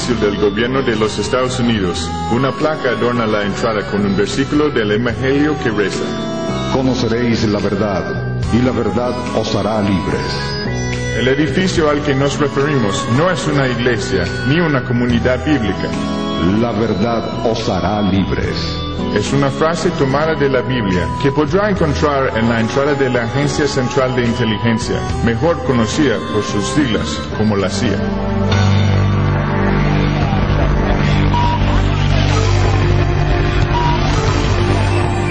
oficial del gobierno de los Estados Unidos. Una placa adorna la entrada con un versículo del Evangelio que reza: Conoceréis la verdad, y la verdad os hará libres. El edificio al que nos referimos no es una iglesia ni una comunidad bíblica. La verdad os hará libres. Es una frase tomada de la Biblia que podrá encontrar en la entrada de la Agencia Central de Inteligencia, mejor conocida por sus siglas como la CIA.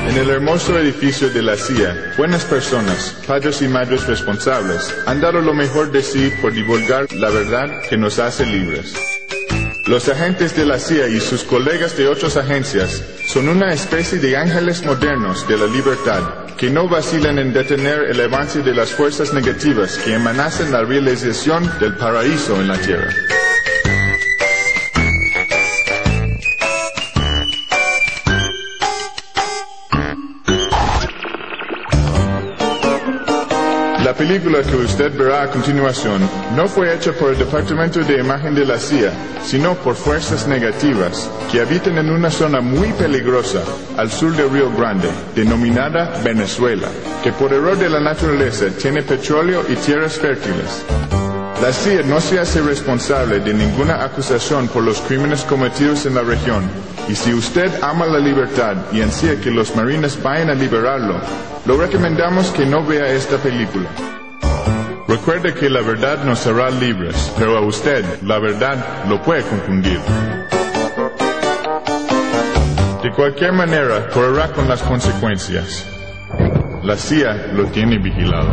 En el hermoso edificio de la CIA, buenas personas, padres y madres responsables, han dado lo mejor de sí por divulgar la verdad que nos hace libres. Los agentes de la CIA y sus colegas de otras agencias son una especie de ángeles modernos de la libertad, que no vacilan en detener el avance de las fuerzas negativas que amenazan la realización del paraíso en la tierra. La película que usted verá a continuación no fue hecha por el Departamento de Imagen de la CIA, sino por fuerzas negativas que habitan en una zona muy peligrosa al sur del Río Grande, denominada Venezuela, que por error de la naturaleza tiene petróleo y tierras fértiles. La CIA no se hace responsable de ninguna acusación por los crímenes cometidos en la región, y si usted ama la libertad y ansía que los marines vayan a liberarlo, lo recomendamos que no vea esta película. Recuerde que la verdad nos hará libres, pero a usted la verdad lo puede confundir. De cualquier manera, correrá con las consecuencias. La CIA lo tiene vigilado.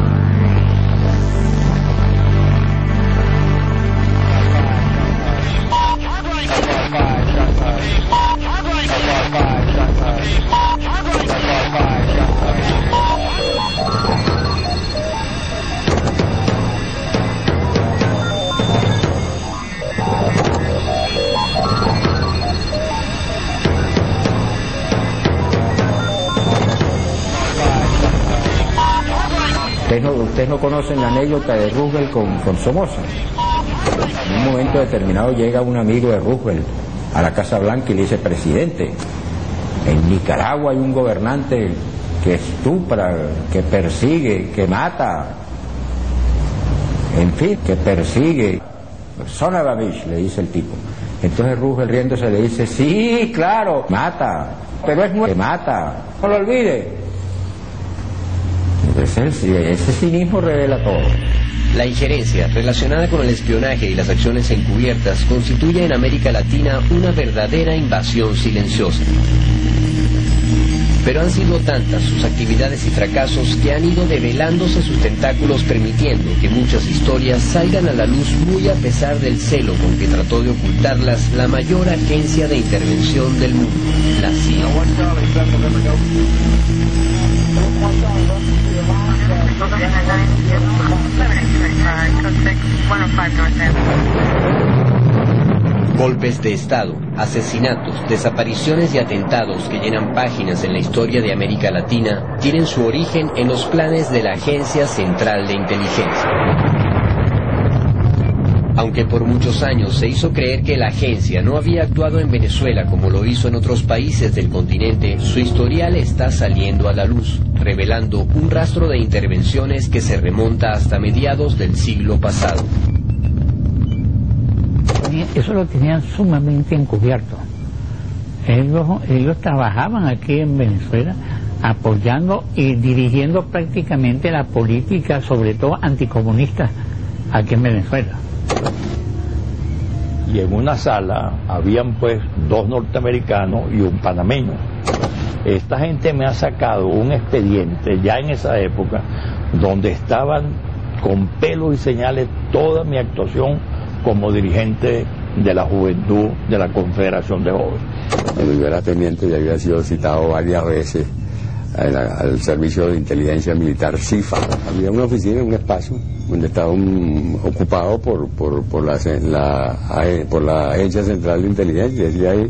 Ustedes no conocen la anécdota de Roosevelt con Somoza. En un momento determinado llega un amigo de Roosevelt a la Casa Blanca y le dice: presidente, en Nicaragua hay un gobernante que estupra, que persigue, que mata, en fin, que persigue. Son of a bitch, le dice el tipo. Entonces Roosevelt, riéndose, le dice: sí, claro, mata, pero es nuevo, que mata, no lo olvide. Ese cinismo revela todo. La injerencia relacionada con el espionaje y las acciones encubiertas constituye en América Latina una verdadera invasión silenciosa. Pero han sido tantas sus actividades y fracasos que han ido develándose sus tentáculos, permitiendo que muchas historias salgan a la luz muy a pesar del celo con que trató de ocultarlas la mayor agencia de intervención del mundo, la CIA. Golpes de Estado, asesinatos, desapariciones y atentados que llenan páginas en la historia de América Latina tienen su origen en los planes de la Agencia Central de Inteligencia. Aunque por muchos años se hizo creer que la agencia no había actuado en Venezuela como lo hizo en otros países del continente, su historial está saliendo a la luz, revelando un rastro de intervenciones que se remonta hasta mediados del siglo pasado. Eso lo tenían sumamente encubierto. Ellos trabajaban aquí en Venezuela apoyando y dirigiendo prácticamente la política, sobre todo anticomunista, aquí en Venezuela. Y en una sala habían pues 2 norteamericanos y un panameño. Esta gente me ha sacado un expediente ya en esa época donde estaban con pelos y señales toda mi actuación como dirigente de la juventud de la Confederación de Jóvenes. Cuando yo era teniente ya había sido citado varias veces al Servicio de Inteligencia Militar CIFA. Había una oficina, un espacio donde estaba ocupado por la Agencia Central de Inteligencia. Decía ahí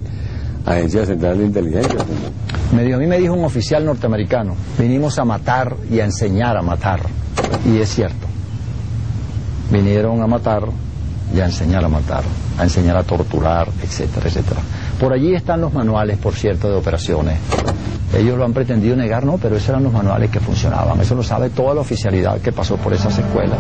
Agencia Central de Inteligencia. A mí me dijo un oficial norteamericano: vinimos a matar y a enseñar a matar. Y es cierto, vinieron a matar y a enseñar a matar, a enseñar a torturar, etcétera, etcétera. Por allí están los manuales, por cierto, de operaciones. Ellos lo han pretendido negar, no, pero esos eran los manuales que funcionaban. Eso lo sabe toda la oficialidad que pasó por esas escuelas.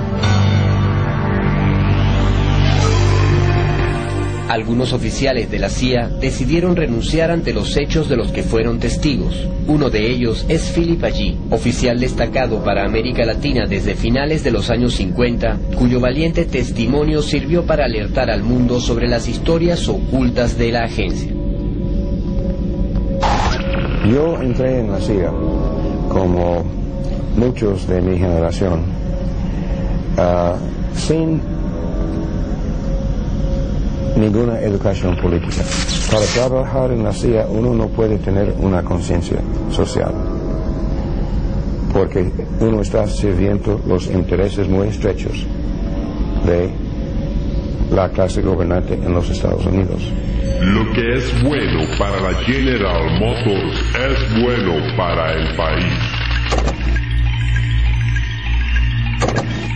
Algunos oficiales de la CIA decidieron renunciar ante los hechos de los que fueron testigos. Uno de ellos es Philip Allí, oficial destacado para América Latina desde finales de los años 50, cuyo valiente testimonio sirvió para alertar al mundo sobre las historias ocultas de la agencia. Yo entré en la CIA, como muchos de mi generación, sin ninguna educación política. Para trabajar en la CIA uno no puede tener una conciencia social, porque uno está sirviendo los intereses muy estrechos de la clase gobernante en los Estados Unidos. Lo que es bueno para la General Motors es bueno para el país.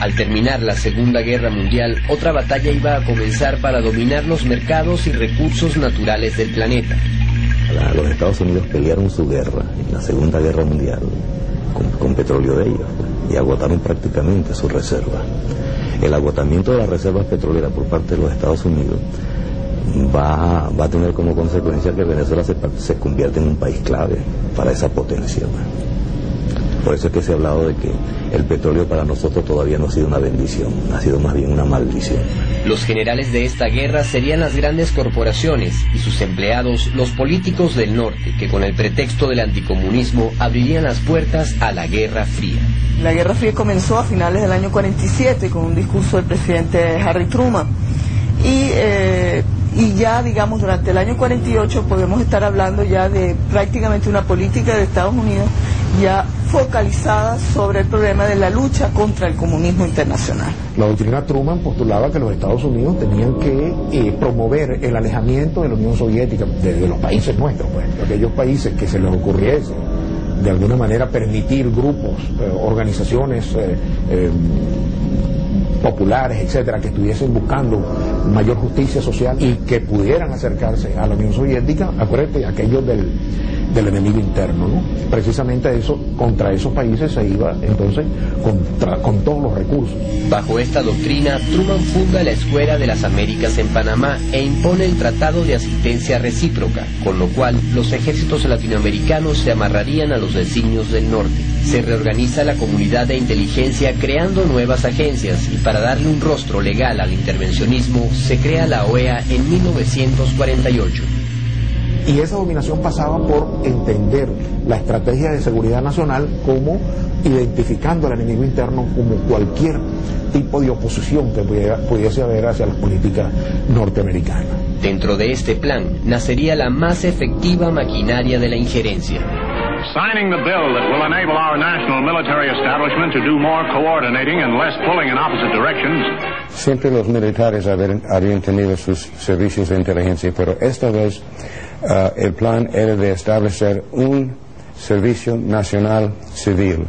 Al terminar la Segunda Guerra Mundial, otra batalla iba a comenzar para dominar los mercados y recursos naturales del planeta. Los Estados Unidos pelearon su guerra en la Segunda Guerra Mundial con petróleo de ellos y agotaron prácticamente sus reservas. El agotamiento de las reservas petroleras por parte de los Estados Unidos va a tener como consecuencia que Venezuela se convierta en un país clave para esa potencia. Por eso es que se ha hablado de que el petróleo para nosotros todavía no ha sido una bendición, ha sido más bien una maldición. Los generales de esta guerra serían las grandes corporaciones y sus empleados, los políticos del norte, que con el pretexto del anticomunismo abrirían las puertas a la Guerra Fría. La Guerra Fría comenzó a finales del año 47 con un discurso del presidente Harry Truman y ya, digamos, durante el año 48 podemos estar hablando ya de prácticamente una política de Estados Unidos ya focalizada sobre el problema de la lucha contra el comunismo internacional. La doctrina Truman postulaba que los Estados Unidos tenían que promover el alejamiento de la Unión Soviética, de los países nuestros, pues, de aquellos países que se les ocurriese de alguna manera permitir grupos, organizaciones populares, etcétera, que estuviesen buscando mayor justicia social y que pudieran acercarse a la Unión Soviética. Acuérdate, aquello del enemigo interno, ¿no? Precisamente eso, contra esos países se iba entonces con todos los recursos. Bajo esta doctrina, Truman funda la Escuela de las Américas en Panamá e impone el Tratado de Asistencia Recíproca, con lo cual los ejércitos latinoamericanos se amarrarían a los designios del norte. Se reorganiza la comunidad de inteligencia creando nuevas agencias y para darle un rostro legal al intervencionismo se crea la OEA en 1948. Y esa dominación pasaba por entender la estrategia de seguridad nacional como identificando al enemigo interno como cualquier tipo de oposición que pudiese haber hacia las políticas norteamericanas. Dentro de este plan nacería la más efectiva maquinaria de la injerencia. Signing the bill that will enable our national military establishment to do more coordinating and less pulling in opposite directions. Siempre los militares habían tenido sus servicios de inteligencia, pero esta vez el plan era de establecer un servicio nacional civil.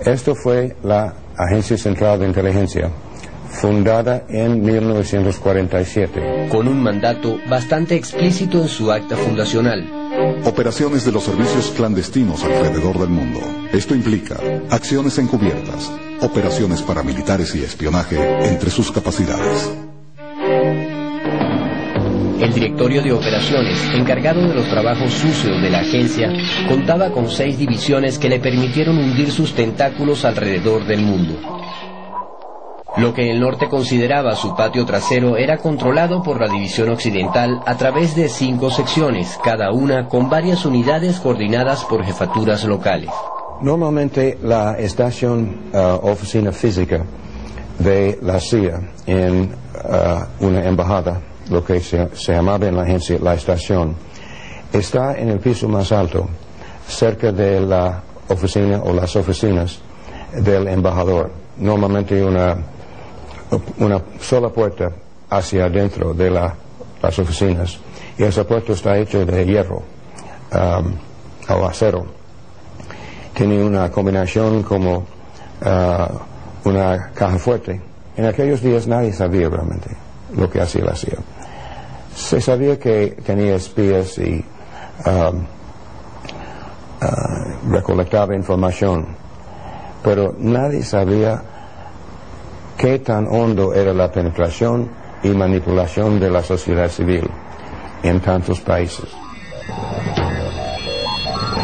Esto fue la Agencia Central de Inteligencia, fundada en 1947. Con un mandato bastante explícito en su acta fundacional. Operaciones de los servicios clandestinos alrededor del mundo. Esto implica acciones encubiertas, operaciones paramilitares y espionaje entre sus capacidades. El directorio de operaciones, encargado de los trabajos sucios de la agencia, contaba con 6 divisiones que le permitieron hundir sus tentáculos alrededor del mundo. Lo que el norte consideraba su patio trasero era controlado por la división occidental a través de 5 secciones, cada una con varias unidades coordinadas por jefaturas locales. Normalmente la estación oficina física de la CIA en una embajada, lo que se llamaba en la agencia la estación, está en el piso más alto, cerca de la oficina o las oficinas del embajador. Normalmente una sola puerta hacia adentro de las oficinas, y esa puerta está hecha de hierro o acero. Tiene una combinación como una caja fuerte. En aquellos días nadie sabía realmente lo que hacía la CIA. Se sabía que tenía espías y recolectaba información, pero nadie sabía qué tan hondo era la penetración y manipulación de la sociedad civil en tantos países.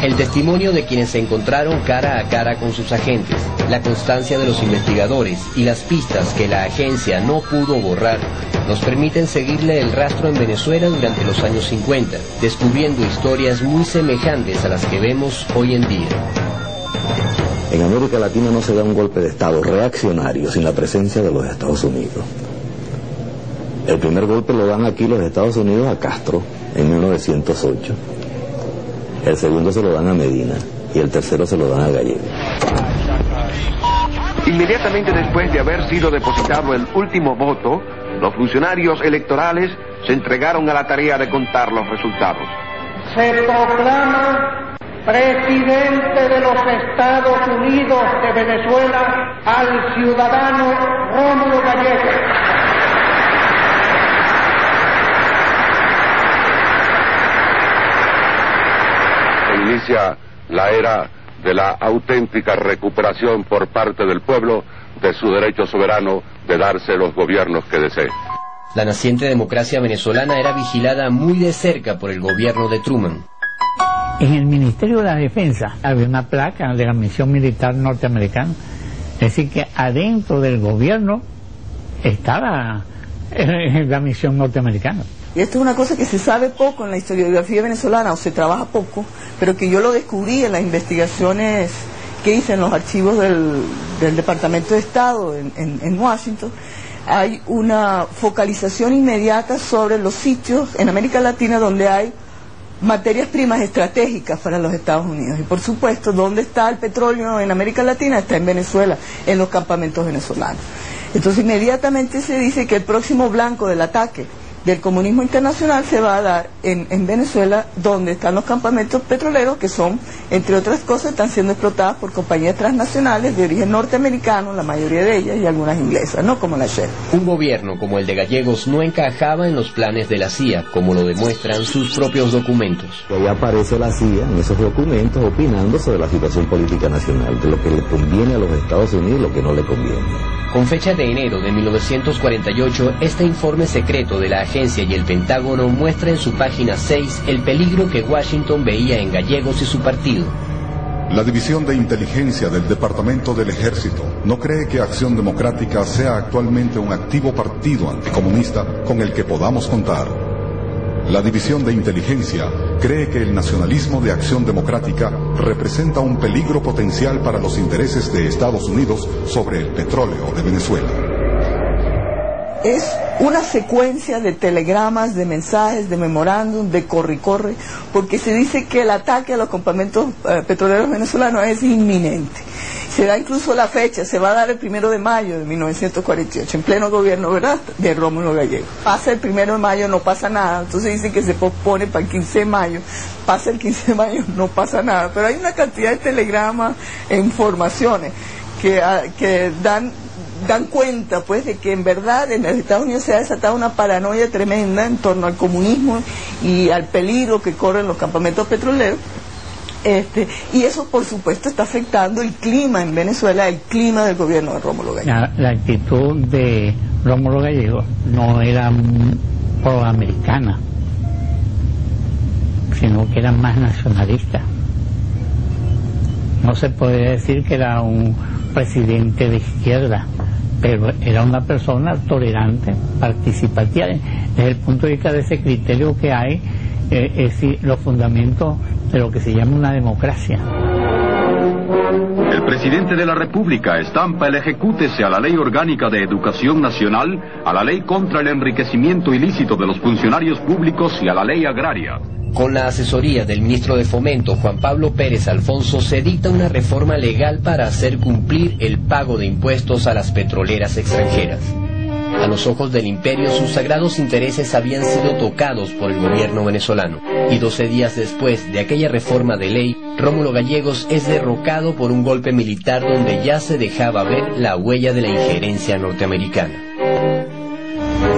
El testimonio de quienes se encontraron cara a cara con sus agentes, la constancia de los investigadores y las pistas que la agencia no pudo borrar, nos permiten seguirle el rastro en Venezuela durante los años 50, descubriendo historias muy semejantes a las que vemos hoy en día. En América Latina no se da un golpe de Estado reaccionario sin la presencia de los Estados Unidos. El primer golpe lo dan aquí los Estados Unidos a Castro en 1908. El segundo se lo dan a Medina y el tercero se lo dan a Gallego. Inmediatamente después de haber sido depositado el último voto, los funcionarios electorales se entregaron a la tarea de contar los resultados. Se proclama presidente de los Estados Unidos de Venezuela al ciudadano Rómulo Gallegos. Inicia la era de la auténtica recuperación por parte del pueblo de su derecho soberano de darse los gobiernos que desee. La naciente democracia venezolana era vigilada muy de cerca por el gobierno de Truman. En el Ministerio de la Defensa había una placa de la misión militar norteamericana, es decir que adentro del gobierno estaba la misión norteamericana. Y esto es una cosa que se sabe poco en la historiografía venezolana, o se trabaja poco, pero que yo lo descubrí en las investigaciones que hice en los archivos del Departamento de Estado en Washington. Hay una focalización inmediata sobre los sitios en América Latina donde hay materias primas estratégicas para los Estados Unidos. Y por supuesto, ¿dónde está el petróleo en América Latina? Está en Venezuela, en los campamentos venezolanos. Entonces inmediatamente se dice que el próximo blanco del ataque del comunismo internacional se va a dar en Venezuela, donde están los campamentos petroleros, que son, entre otras cosas, están siendo explotadas por compañías transnacionales de origen norteamericano, la mayoría de ellas, y algunas inglesas, ¿no? Como la Shell. Un gobierno como el de Gallegos no encajaba en los planes de la CIA, como lo demuestran sus propios documentos. Ahí aparece la CIA en esos documentos opinando sobre la situación política nacional, de lo que le conviene a los Estados Unidos y lo que no le conviene. Con fecha de enero de 1948, este informe secreto de la agencia y el Pentágono muestra en su página 6 el peligro que Washington veía en Gallegos y su partido. La División de Inteligencia del Departamento del Ejército no cree que Acción Democrática sea actualmente un activo partido anticomunista con el que podamos contar. La División de Inteligencia cree que el nacionalismo de Acción Democrática representa un peligro potencial para los intereses de Estados Unidos sobre el petróleo de Venezuela. Es una secuencia de telegramas, de mensajes, de memorándum, de corre-corre, porque se dice que el ataque a los campamentos petroleros venezolanos es inminente. Se da incluso la fecha, se va a dar el 1 de mayo de 1948, en pleno gobierno, ¿verdad?, de Rómulo Gallegos. Pasa el 1 de mayo, no pasa nada, entonces dicen que se pospone para el 15 de mayo, pasa el 15 de mayo, no pasa nada, pero hay una cantidad de telegramas e informaciones que dan cuenta, pues, de que en verdad en los Estados Unidos se ha desatado una paranoia tremenda en torno al comunismo y al peligro que corren los campamentos petroleros. Y eso, por supuesto, está afectando el clima en Venezuela, el clima del gobierno de Rómulo Gallegos. La actitud de Rómulo Gallegos no era proamericana, sino que era más nacionalista. No se puede decir que era un presidente de izquierda, pero era una persona tolerante, participativa, desde el punto de vista de ese criterio que hay, es decir, los fundamentos de lo que se llama una democracia. El presidente de la República estampa el ejecútese a la Ley Orgánica de Educación Nacional, a la Ley contra el enriquecimiento ilícito de los funcionarios públicos y a la Ley Agraria. Con la asesoría del ministro de Fomento, Juan Pablo Pérez Alfonso, se dicta una reforma legal para hacer cumplir el pago de impuestos a las petroleras extranjeras. A los ojos del imperio, sus sagrados intereses habían sido tocados por el gobierno venezolano. Y 12 días después de aquella reforma de ley, Rómulo Gallegos es derrocado por un golpe militar donde ya se dejaba ver la huella de la injerencia norteamericana.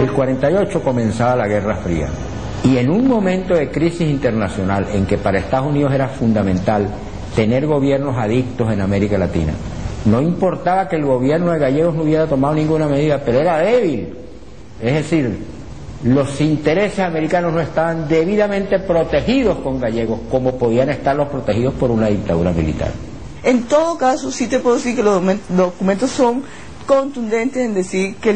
El 48 comenzaba la Guerra Fría y en un momento de crisis internacional en que para Estados Unidos era fundamental tener gobiernos adictos en América Latina, no importaba que el gobierno de Gallegos no hubiera tomado ninguna medida, pero era débil. Es decir, los intereses americanos no estaban debidamente protegidos con Gallegos como podían estarlos protegidos por una dictadura militar. En todo caso, sí te puedo decir que los documentos son contundentes en decir que,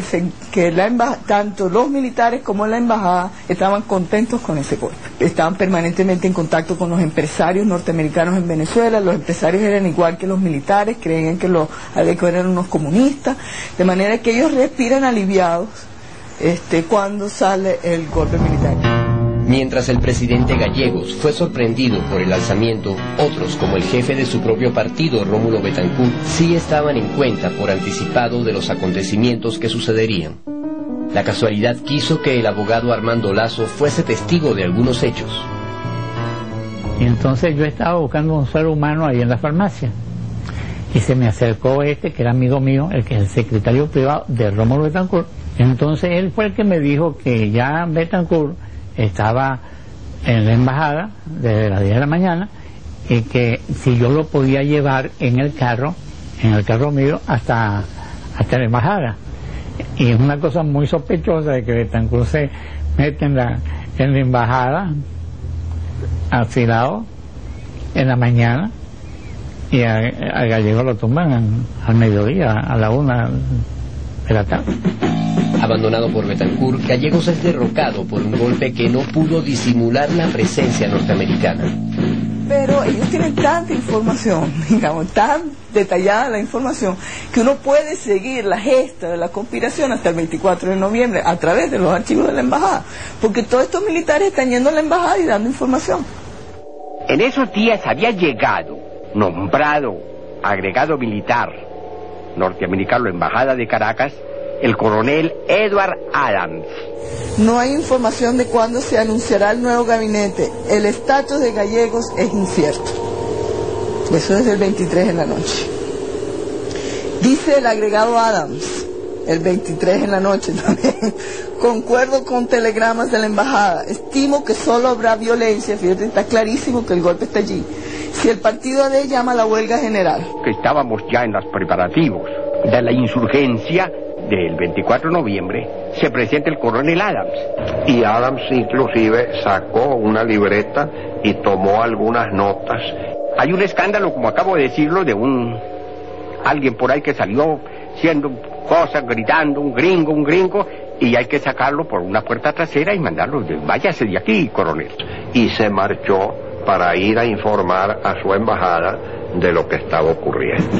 tanto los militares como la embajada estaban contentos con ese golpe. Estaban permanentemente en contacto con los empresarios norteamericanos en Venezuela. Los empresarios eran igual que los militares, creían que los adecos eran unos comunistas, de manera que ellos respiran aliviados cuando sale el golpe militar. Mientras el presidente Gallegos fue sorprendido por el alzamiento, otros, como el jefe de su propio partido, Rómulo Betancourt, sí estaban en cuenta por anticipado de los acontecimientos que sucederían. La casualidad quiso que el abogado Armando Lazo fuese testigo de algunos hechos. Y entonces yo estaba buscando un ser humano ahí en la farmacia. Y se me acercó que era amigo mío, el que es el secretario privado de Rómulo Betancourt. Entonces él fue el que me dijo que ya Betancourt estaba en la embajada desde las 10 de la mañana y que si yo lo podía llevar en el carro mío hasta la embajada. Y es una cosa muy sospechosa de que Betancourt se mete en la embajada afilado en la mañana y a Gallego lo tumban al mediodía, a la 1 de la tarde. Abandonado por Betancourt, Gallegos es derrocado por un golpe que no pudo disimular la presencia norteamericana. Pero ellos tienen tanta información, digamos, tan detallada la información, que uno puede seguir la gesta de la conspiración hasta el 24 de noviembre a través de los archivos de la embajada, porque todos estos militares están yendo a la embajada y dando información. En esos días había llegado, nombrado agregado militar norteamericano a la embajada de Caracas, el coronel Edward Adams. No hay información de cuándo se anunciará el nuevo gabinete. El estatus de Gallegos es incierto. Eso es el 23 en la noche. Dice el agregado Adams, el 23 en la noche también. Concuerdo con telegramas de la embajada. Estimo que solo habrá violencia. Fíjate, está clarísimo que el golpe está allí. Si el partido AD llama a la huelga general. Que estábamos ya en los preparativos de la insurgencia del 24 de noviembre, se presenta el coronel Adams. Y Adams inclusive sacó una libreta y tomó algunas notas. Hay un escándalo, como acabo de decirlo, de alguien por ahí que salió haciendo cosas, gritando, un gringo, y hay que sacarlo por una puerta trasera y mandarlo, váyase de aquí, coronel. Y se marchó para ir a informar a su embajada de lo que estaba ocurriendo.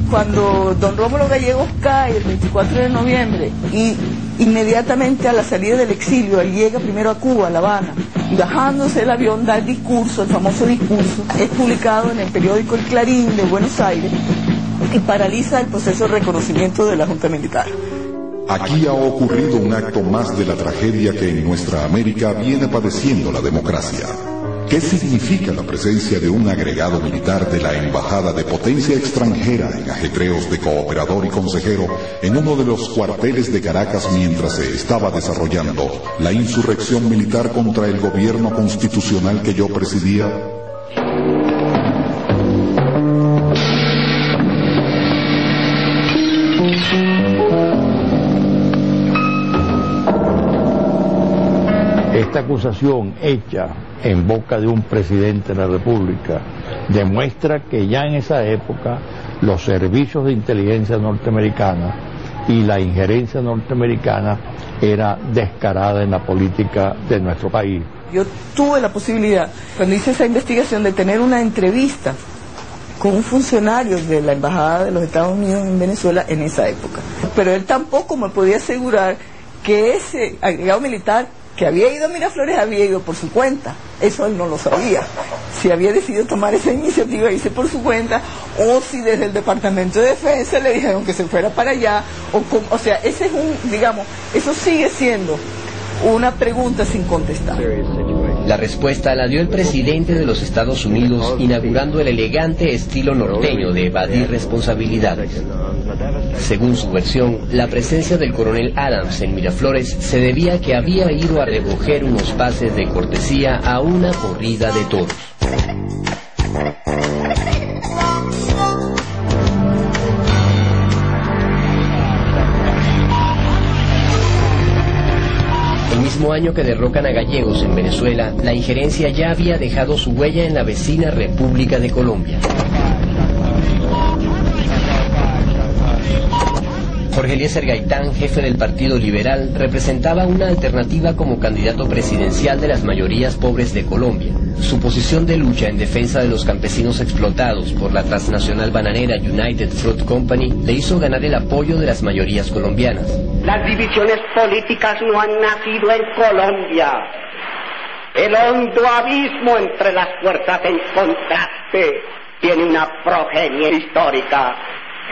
Cuando don Rómulo Gallegos cae el 24 de noviembre y inmediatamente a la salida del exilio, él llega primero a Cuba, a La Habana, y bajándose del avión da el discurso, el famoso discurso, es publicado en el periódico El Clarín de Buenos Aires y paraliza el proceso de reconocimiento de la Junta Militar. Aquí ha ocurrido un acto más de la tragedia que en nuestra América viene padeciendo la democracia. ¿Qué significa la presencia de un agregado militar de la Embajada de potencia extranjera en ajetreos de cooperador y consejero en uno de los cuarteles de Caracas mientras se estaba desarrollando la insurrección militar contra el gobierno constitucional que yo presidía? Esta acusación hecha en boca de un presidente de la República demuestra que ya en esa época los servicios de inteligencia norteamericana y la injerencia norteamericana era descarada en la política de nuestro país. Yo tuve la posibilidad, cuando hice esa investigación, de tener una entrevista con un funcionario de la Embajada de los Estados Unidos en Venezuela en esa época. Pero él tampoco me podía asegurar que ese agregado militar que había ido a Miraflores había ido por su cuenta. Eso él no lo sabía. Si había decidido tomar esa iniciativa, irse por su cuenta, o si desde el Departamento de Defensa le dijeron que se fuera para allá, o sea, ese es eso sigue siendo una pregunta sin contestar. La respuesta la dio el presidente de los Estados Unidos, inaugurando el elegante estilo norteño de evadir responsabilidades. Según su versión, la presencia del coronel Adams en Miraflores se debía a que había ido a recoger unos pases de cortesía a una corrida de toros. El mismo año que derrocan a Gallegos en Venezuela, la injerencia ya había dejado su huella en la vecina República de Colombia. Jorge Eliezer Gaitán, jefe del Partido Liberal, representaba una alternativa como candidato presidencial de las mayorías pobres de Colombia. Su posición de lucha en defensa de los campesinos explotados por la transnacional bananera United Fruit Company le hizo ganar el apoyo de las mayorías colombianas. Las divisiones políticas no han nacido en Colombia. El hondo abismo entre las fuerzas en contraste tiene una progenie histórica.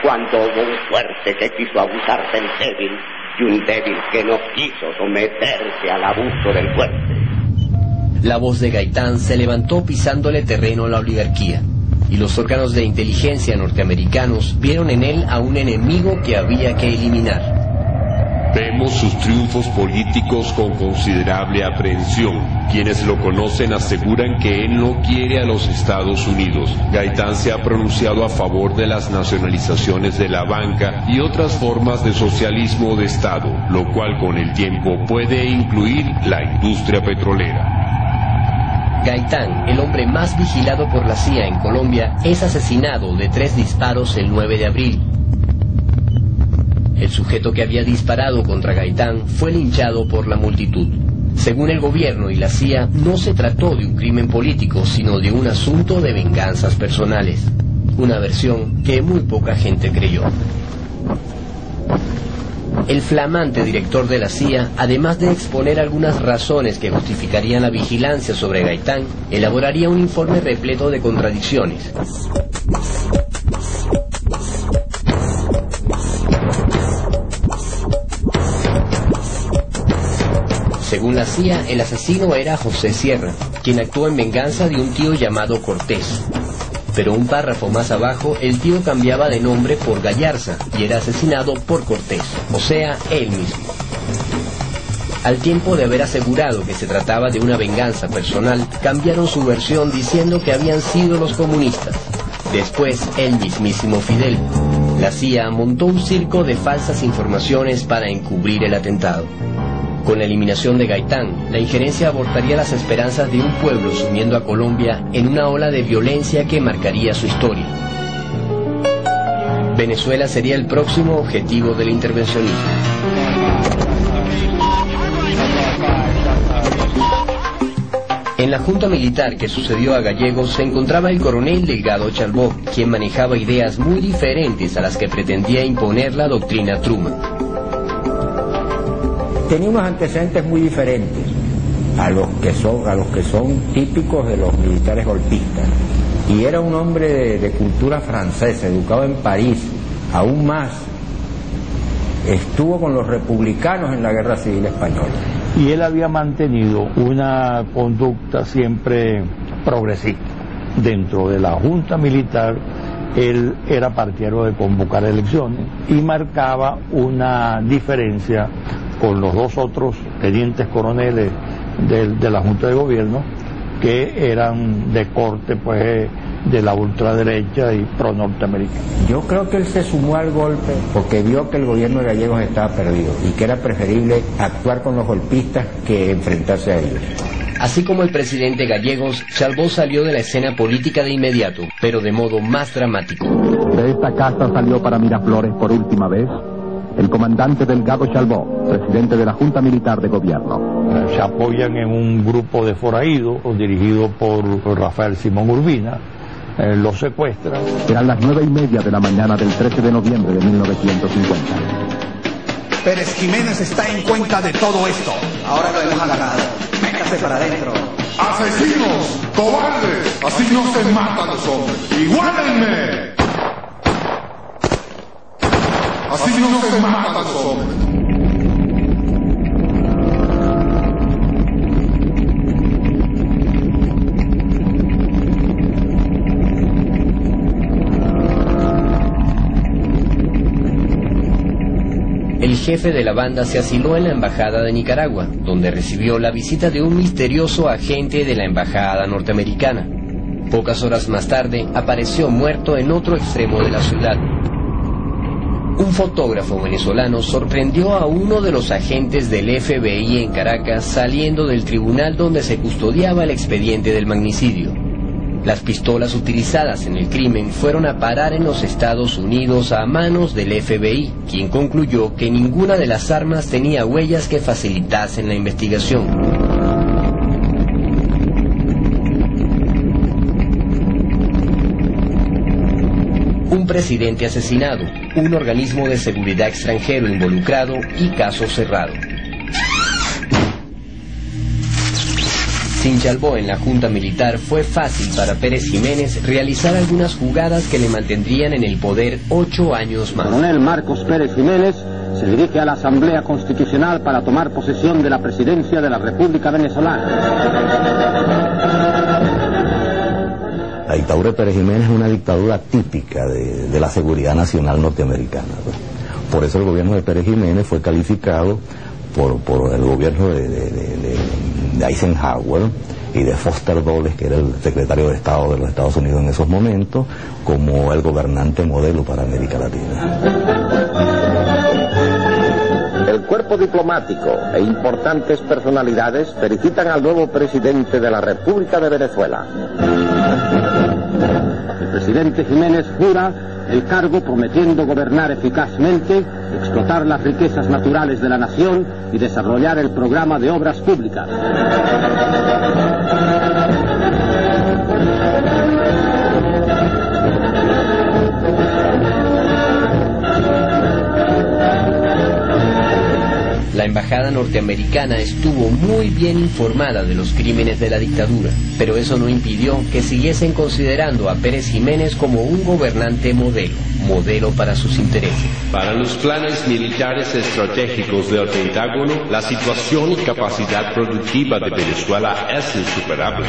Cuando hubo un fuerte que quiso abusar del débil y un débil que no quiso someterse al abuso del fuerte. La voz de Gaitán se levantó pisándole terreno a la oligarquía, y los órganos de inteligencia norteamericanos vieron en él a un enemigo que había que eliminar. Vemos sus triunfos políticos con considerable aprehensión. Quienes lo conocen aseguran que él no quiere a los Estados Unidos. Gaitán se ha pronunciado a favor de las nacionalizaciones de la banca y otras formas de socialismo de Estado, lo cual con el tiempo puede incluir la industria petrolera. Gaitán, el hombre más vigilado por la CIA en Colombia, es asesinado de 3 disparos el 9 de abril. El sujeto que había disparado contra Gaitán fue linchado por la multitud. Según el gobierno y la CIA, no se trató de un crimen político, sino de un asunto de venganzas personales. Una versión que muy poca gente creyó. El flamante director de la CIA, además de exponer algunas razones que justificarían la vigilancia sobre Gaitán, elaboraría un informe repleto de contradicciones. Según la CIA, el asesino era José Sierra, quien actuó en venganza de un tío llamado Cortés. Pero un párrafo más abajo, el tío cambiaba de nombre por Gallarza y era asesinado por Cortés, o sea, él mismo. Al tiempo de haber asegurado que se trataba de una venganza personal, cambiaron su versión diciendo que habían sido los comunistas. Después, el mismísimo Fidel. La CIA montó un circo de falsas informaciones para encubrir el atentado. Con la eliminación de Gaitán, la injerencia abortaría las esperanzas de un pueblo sumiendo a Colombia en una ola de violencia que marcaría su historia. Venezuela sería el próximo objetivo del intervencionismo. En la junta militar que sucedió a Gallegos se encontraba el coronel Delgado Chalbaud, quien manejaba ideas muy diferentes a las que pretendía imponer la doctrina Truman. Tenía unos antecedentes muy diferentes a los que son típicos de los militares golpistas. Y era un hombre de cultura francesa, educado en París, aún más. Estuvo con los republicanos en la Guerra Civil Española. Y él había mantenido una conducta siempre progresista. Dentro de la Junta Militar, él era partidario de convocar elecciones y marcaba una diferencia con los 2 otros tenientes coroneles de la Junta de Gobierno, que eran de corte pues de la ultraderecha y pro-norteamericana. Yo creo que él se sumó al golpe porque vio que el gobierno de Gallegos estaba perdido y que era preferible actuar con los golpistas que enfrentarse a ellos. Así como el presidente Gallegos, Chalbaud salió de la escena política de inmediato, pero de modo más dramático. De esta casa salió para Miraflores por última vez el comandante Delgado Chalbaud, presidente de la Junta Militar de Gobierno. Se apoyan en un grupo de forajidos dirigido por Rafael Simón Urbina. Los secuestran. Eran las 9:30 de la mañana del 13 de noviembre de 1950. Pérez Jiménez está en cuenta de todo esto. Ahora lo hemos agarrado. Métase para adentro. ¡Asesinos! ¡Cobardes! Así no se matan los hombres. ¡Igualenme! Así no se matan los hombres. jefe de la banda se asiló en la embajada de Nicaragua, donde recibió la visita de un misterioso agente de la embajada norteamericana. Pocas horas más tarde apareció muerto en otro extremo de la ciudad. Un fotógrafo venezolano sorprendió a uno de los agentes del FBI en Caracas saliendo del tribunal donde se custodiaba el expediente del magnicidio. Las pistolas utilizadas en el crimen fueron a parar en los Estados Unidos a manos del FBI, quien concluyó que ninguna de las armas tenía huellas que facilitasen la investigación. Un presidente asesinado, un organismo de seguridad extranjero involucrado y caso cerrado. Sin Chalbaud en la Junta Militar, fue fácil para Pérez Jiménez realizar algunas jugadas que le mantendrían en el poder 8 años más. Coronel Marcos Pérez Jiménez se dirige a la Asamblea Constitucional para tomar posesión de la presidencia de la República Venezolana. La dictadura de Pérez Jiménez es una dictadura típica de la seguridad nacional norteamericana. Por eso el gobierno de Pérez Jiménez fue calificado por el gobierno de Eisenhower y de Foster Dulles, que era el secretario de Estado de los Estados Unidos en esos momentos, como el gobernante modelo para América Latina. El cuerpo diplomático e importantes personalidades felicitan al nuevo presidente de la República de Venezuela. El presidente Jiménez jura el cargo prometiendo gobernar eficazmente, explotar las riquezas naturales de la nación y desarrollar el programa de obras públicas. La embajada norteamericana estuvo muy bien informada de los crímenes de la dictadura, pero eso no impidió que siguiesen considerando a Pérez Jiménez como un gobernante modelo para sus intereses. Para los planes militares estratégicos del Pentágono, la situación y capacidad productiva de Venezuela es insuperable.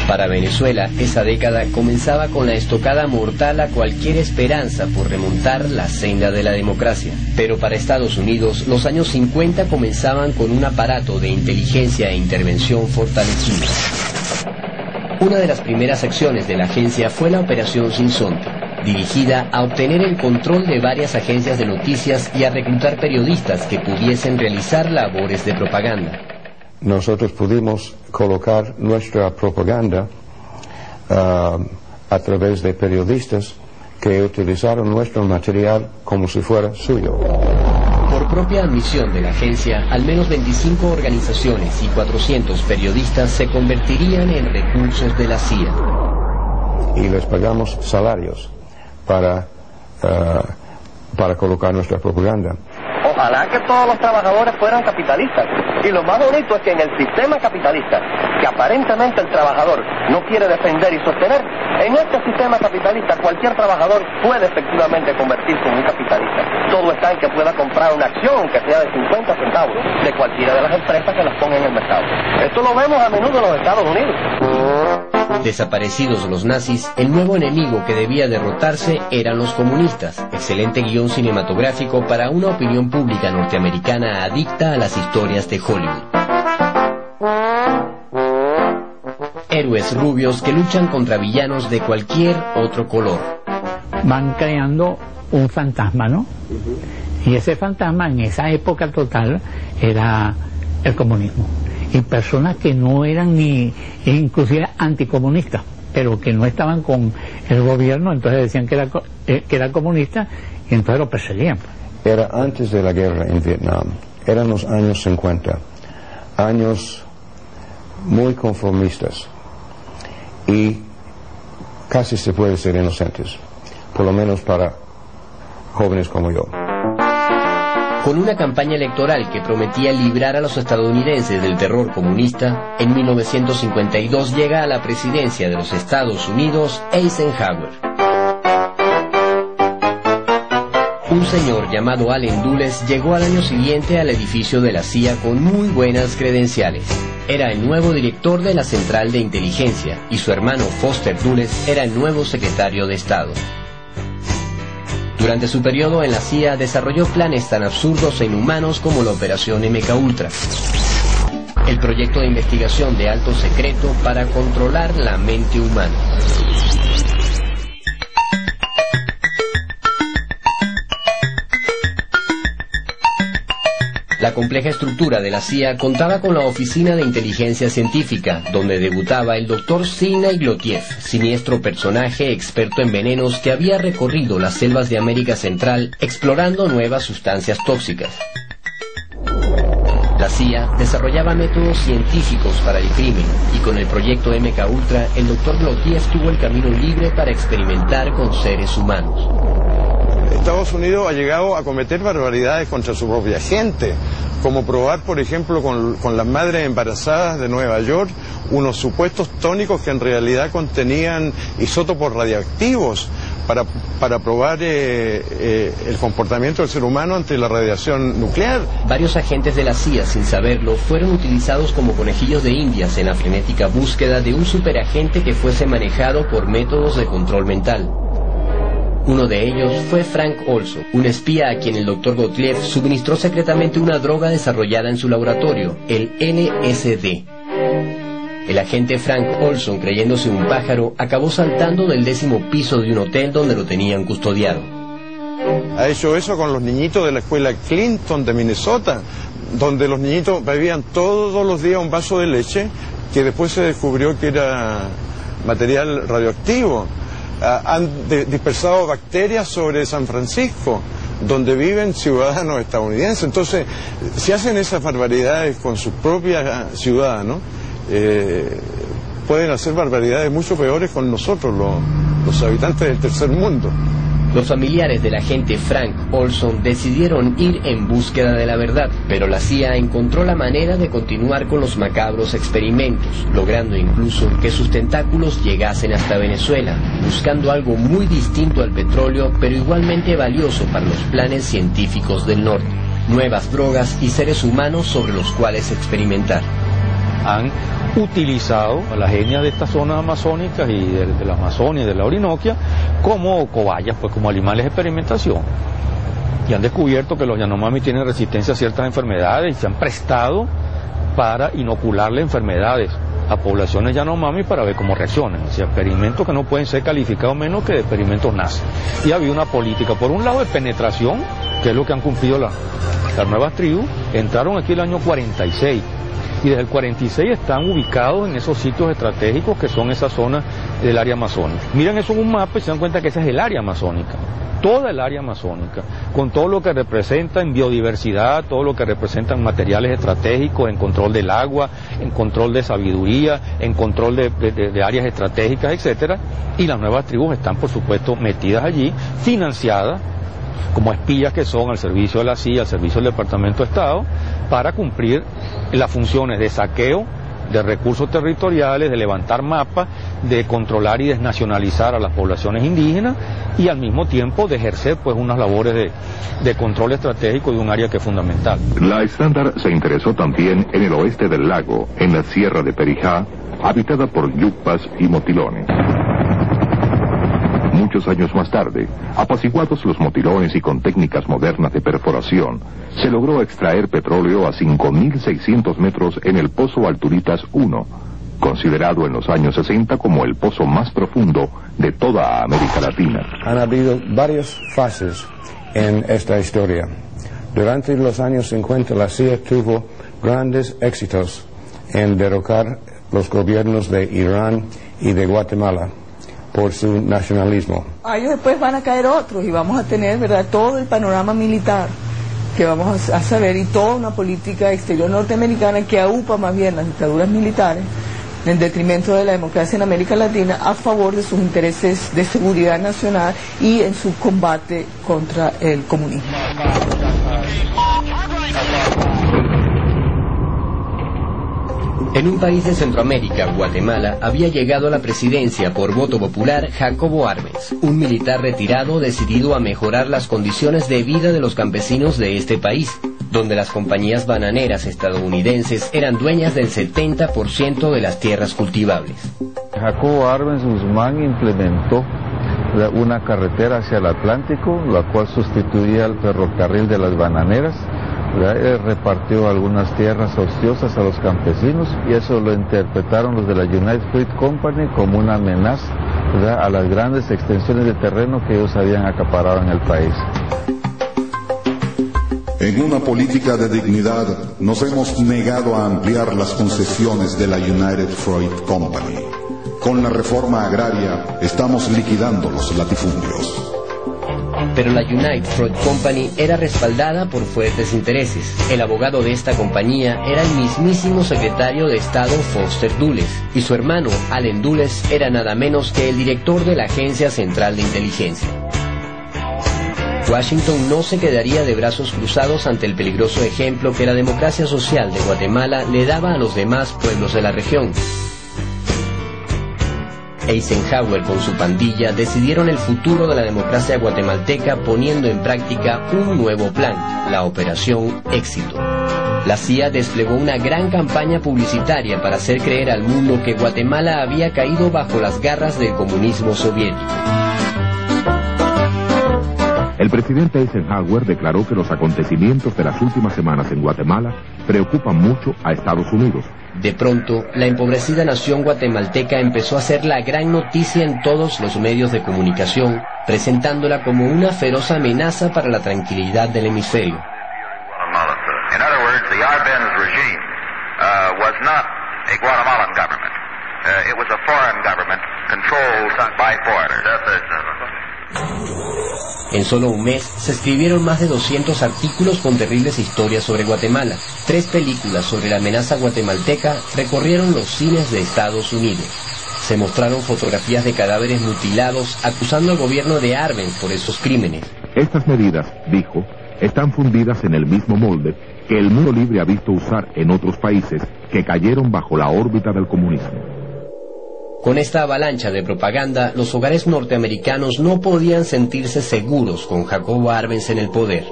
Para Venezuela, esa década comenzaba con la estocada mortal a cualquier esperanza por remontar la senda de la democracia. Pero para Estados Unidos, los años 50 comenzaban con un aparato de inteligencia e intervención fortalecido. Una de las primeras acciones de la agencia fue la Operación Sinsonte, dirigida a obtener el control de varias agencias de noticias y a reclutar periodistas que pudiesen realizar labores de propaganda. Nosotros pudimos colocar nuestra propaganda a través de periodistas que utilizaron nuestro material como si fuera suyo. Por propia admisión de la agencia, al menos 25 organizaciones y 400 periodistas se convertirían en recursos de la CIA. Y les pagamos salarios para colocar nuestra propaganda. Ojalá que todos los trabajadores fueran capitalistas. Y lo más bonito es que en el sistema capitalista, que aparentemente el trabajador no quiere defender y sostener, en este sistema capitalista cualquier trabajador puede efectivamente convertirse en un capitalista. Todo está en que pueda comprar una acción que sea de 50 centavos de cualquiera de las empresas que las pongan en el mercado. Esto lo vemos a menudo en los Estados Unidos. Desaparecidos los nazis, el nuevo enemigo que debía derrotarse eran los comunistas. Excelente guión cinematográfico para una opinión pública norteamericana adicta a las historias de Hollywood. Héroes rubios que luchan contra villanos de cualquier otro color. Van creando un fantasma, ¿no? Y ese fantasma en esa época total era el comunismo. Y personas que no eran ni inclusive anticomunistas, pero que no estaban con el gobierno, entonces decían que era comunista y entonces lo perseguían. Era antes de la guerra en Vietnam, eran los años 50, años muy conformistas y casi se puede ser inocentes, por lo menos para jóvenes como yo. Con una campaña electoral que prometía librar a los estadounidenses del terror comunista, en 1952 llega a la presidencia de los Estados Unidos Eisenhower. Un señor llamado Allen Dulles llegó al año siguiente al edificio de la CIA con muy buenas credenciales. Era el nuevo director de la Central de Inteligencia y su hermano Foster Dulles era el nuevo secretario de Estado. Durante su periodo en la CIA desarrolló planes tan absurdos e inhumanos como la Operación MKUltra, el proyecto de investigación de alto secreto para controlar la mente humana. La compleja estructura de la CIA contaba con la Oficina de Inteligencia Científica, donde debutaba el Dr. Sidney Glotiev, siniestro personaje experto en venenos que había recorrido las selvas de América Central explorando nuevas sustancias tóxicas. La CIA desarrollaba métodos científicos para el crimen, y con el proyecto MKUltra, el Dr. Glotiev tuvo el camino libre para experimentar con seres humanos. Estados Unidos ha llegado a cometer barbaridades contra su propia gente, como probar, por ejemplo, con las madres embarazadas de Nueva York, unos supuestos tónicos que en realidad contenían isótopos radioactivos para probar el comportamiento del ser humano ante la radiación nuclear. Varios agentes de la CIA, sin saberlo, fueron utilizados como conejillos de indias en la frenética búsqueda de un superagente que fuese manejado por métodos de control mental. Uno de ellos fue Frank Olson, un espía a quien el Dr. Gottlieb suministró secretamente una droga desarrollada en su laboratorio, el LSD. El agente Frank Olson, creyéndose un pájaro, acabó saltando del 10º piso de un hotel donde lo tenían custodiado. Ha hecho eso con los niñitos de la escuela Clinton de Minnesota, donde los niñitos bebían todos los días un vaso de leche que después se descubrió que era material radioactivo. Han dispersado bacterias sobre San Francisco, donde viven ciudadanos estadounidenses. Entonces, si hacen esas barbaridades con sus propios ciudadanos, pueden hacer barbaridades mucho peores con nosotros, los habitantes del tercer mundo. Los familiares del agente Frank Olson decidieron ir en búsqueda de la verdad, pero la CIA encontró la manera de continuar con los macabros experimentos, logrando incluso que sus tentáculos llegasen hasta Venezuela, buscando algo muy distinto al petróleo, pero igualmente valioso para los planes científicos del norte: nuevas drogas y seres humanos sobre los cuales experimentar. Han utilizado a las etnias de estas zonas amazónicas y de la Amazonia y de la Orinoquia como cobayas, pues como animales de experimentación. Y han descubierto que los Yanomami tienen resistencia a ciertas enfermedades y se han prestado para inocularle enfermedades a poblaciones Yanomami para ver cómo reaccionan. O sea, experimentos que no pueden ser calificados menos que de experimentos nazis. Y ha habido una política, por un lado, de penetración, que es lo que han cumplido las nuevas tribus. Entraron aquí el año 46. Y desde el 46 están ubicados en esos sitios estratégicos que son esas zonas del área amazónica. Miren eso en un mapa y se dan cuenta que esa es el área amazónica, toda el área amazónica, con todo lo que representa en biodiversidad, todo lo que representa en materiales estratégicos, en control del agua, en control de sabiduría, en control de áreas estratégicas, etcétera. Y las nuevas tribus están, por supuesto, metidas allí, financiadas como espías que son al servicio de la CIA, al servicio del Departamento de Estado, para cumplir las funciones de saqueo de recursos territoriales, de levantar mapas, de controlar y desnacionalizar a las poblaciones indígenas y al mismo tiempo de ejercer pues unas labores de control estratégico de un área que es fundamental. La Estándar se interesó también en el oeste del lago, en la sierra de Perijá, habitada por yucpas y motilones. Muchos años más tarde, apaciguados los motilones y con técnicas modernas de perforación, se logró extraer petróleo a 5.600 metros en el Pozo Alturitas 1, considerado en los años 60 como el pozo más profundo de toda América Latina. Han habido varias fases en esta historia. Durante los años 50 la CIA tuvo grandes éxitos en derrocar los gobiernos de Irán y de Guatemala por su nacionalismo. Años después van a caer otros y vamos a tener, ¿verdad?, todo el panorama militar que vamos a saber, y toda una política exterior norteamericana que aupa más bien las dictaduras militares en detrimento de la democracia en América Latina, a favor de sus intereses de seguridad nacional y en su combate contra el comunismo. En un país de Centroamérica, Guatemala, había llegado a la presidencia por voto popular Jacobo Arbenz, un militar retirado decidido a mejorar las condiciones de vida de los campesinos de este país, donde las compañías bananeras estadounidenses eran dueñas del 70% de las tierras cultivables. Jacobo Arbenz Guzmán implementó una carretera hacia el Atlántico, la cual sustituía al ferrocarril de las bananeras. Repartió algunas tierras ociosas a los campesinos y eso lo interpretaron los de la United Fruit Company como una amenaza, a las grandes extensiones de terreno que ellos habían acaparado en el país. En una política de dignidad nos hemos negado a ampliar las concesiones de la United Fruit Company. Con la reforma agraria estamos liquidando los latifundios. Pero la United Fruit Company era respaldada por fuertes intereses. El abogado de esta compañía era el mismísimo secretario de Estado Foster Dulles, y su hermano Allen Dulles era nada menos que el director de la Agencia Central de Inteligencia. Washington no se quedaría de brazos cruzados ante el peligroso ejemplo que la democracia social de Guatemala le daba a los demás pueblos de la región. Eisenhower con su pandilla decidieron el futuro de la democracia guatemalteca poniendo en práctica un nuevo plan, la Operación Éxito. La CIA desplegó una gran campaña publicitaria para hacer creer al mundo que Guatemala había caído bajo las garras del comunismo soviético. El presidente Eisenhower declaró que los acontecimientos de las últimas semanas en Guatemala preocupan mucho a Estados Unidos. De pronto, la empobrecida nación guatemalteca empezó a ser la gran noticia en todos los medios de comunicación, presentándola como una feroz amenaza para la tranquilidad del hemisferio. In other words, the Arbenz regime was not a Guatemalan government. It was a foreign government controlled by foreigners. En solo un mes se escribieron más de 200 artículos con terribles historias sobre Guatemala. 3 películas sobre la amenaza guatemalteca recorrieron los cines de Estados Unidos. Se mostraron fotografías de cadáveres mutilados acusando al gobierno de Arbenz por esos crímenes. Estas medidas, dijo, están fundidas en el mismo molde que el mundo libre ha visto usar en otros países que cayeron bajo la órbita del comunismo. Con esta avalancha de propaganda, los hogares norteamericanos no podían sentirse seguros con Jacobo Arbenz en el poder.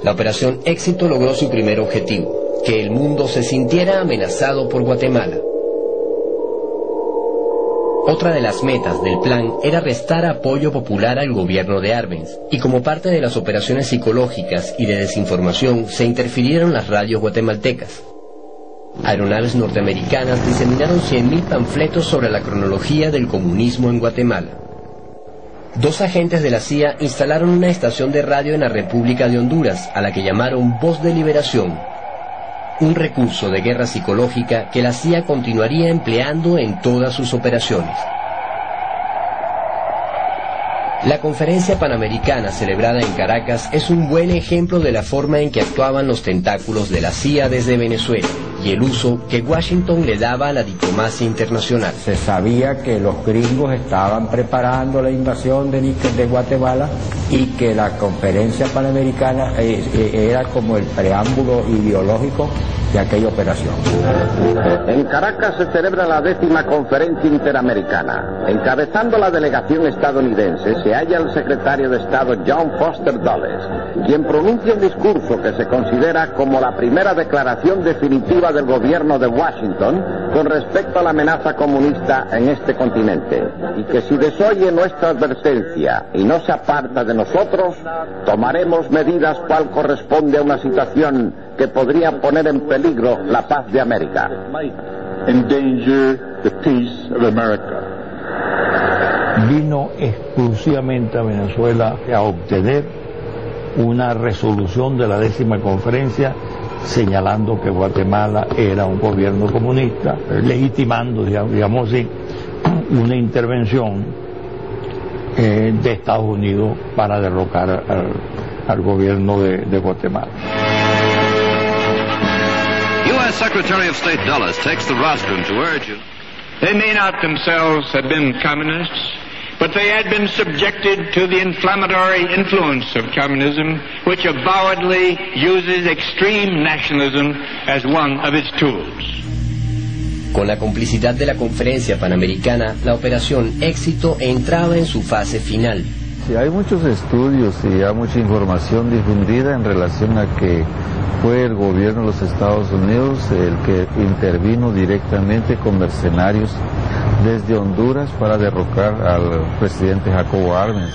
La Operación Éxito logró su primer objetivo, que el mundo se sintiera amenazado por Guatemala. Otra de las metas del plan era restar apoyo popular al gobierno de Arbenz, y como parte de las operaciones psicológicas y de desinformación se interfirieron las radios guatemaltecas. Aeronaves norteamericanas diseminaron 100.000 panfletos sobre la cronología del comunismo en Guatemala. 2 agentes de la CIA instalaron una estación de radio en la República de Honduras, a la que llamaron Voz de Liberación, un recurso de guerra psicológica que la CIA continuaría empleando en todas sus operaciones. La conferencia panamericana celebrada en Caracas es un buen ejemplo de la forma en que actuaban los tentáculos de la CIA desde Venezuela y el uso que Washington le daba a la diplomacia internacional. Se sabía que los gringos estaban preparando la invasión de Guatemala y que la conferencia panamericana era como el preámbulo ideológico de aquella operación. En Caracas se celebra la 10ª Conferencia Interamericana. Encabezando la delegación estadounidense se halla el secretario de Estado John Foster Dulles, quien pronuncia un discurso que se considera como la primera declaración definitiva del gobierno de Washington con respecto a la amenaza comunista en este continente, y que si desoye nuestra advertencia y no se aparta de nosotros, tomaremos medidas cual corresponde a una situación que podría poner en peligro la paz de América. Endanger the peace of America. Vino exclusivamente a Venezuela a obtener una resolución de la 10ª conferencia señalando que Guatemala era un gobierno comunista, legitimando, digamos así, una intervención de Estados Unidos para derrocar al gobierno de Guatemala. U.S. Secretary of State Dulles takes the rostrum to urge you. They may not themselves have been communists, but they had been subjected to the inflammatory influence of communism, which avowedly uses extreme nationalism as one of its tools. Con la complicidad de la Conferencia Panamericana, la Operación Éxito entraba en su fase final. Sí, hay muchos estudios y hay mucha información difundida en relación a que fue el gobierno de los Estados Unidos el que intervino directamente con mercenarios desde Honduras para derrocar al presidente Jacobo Arbenz.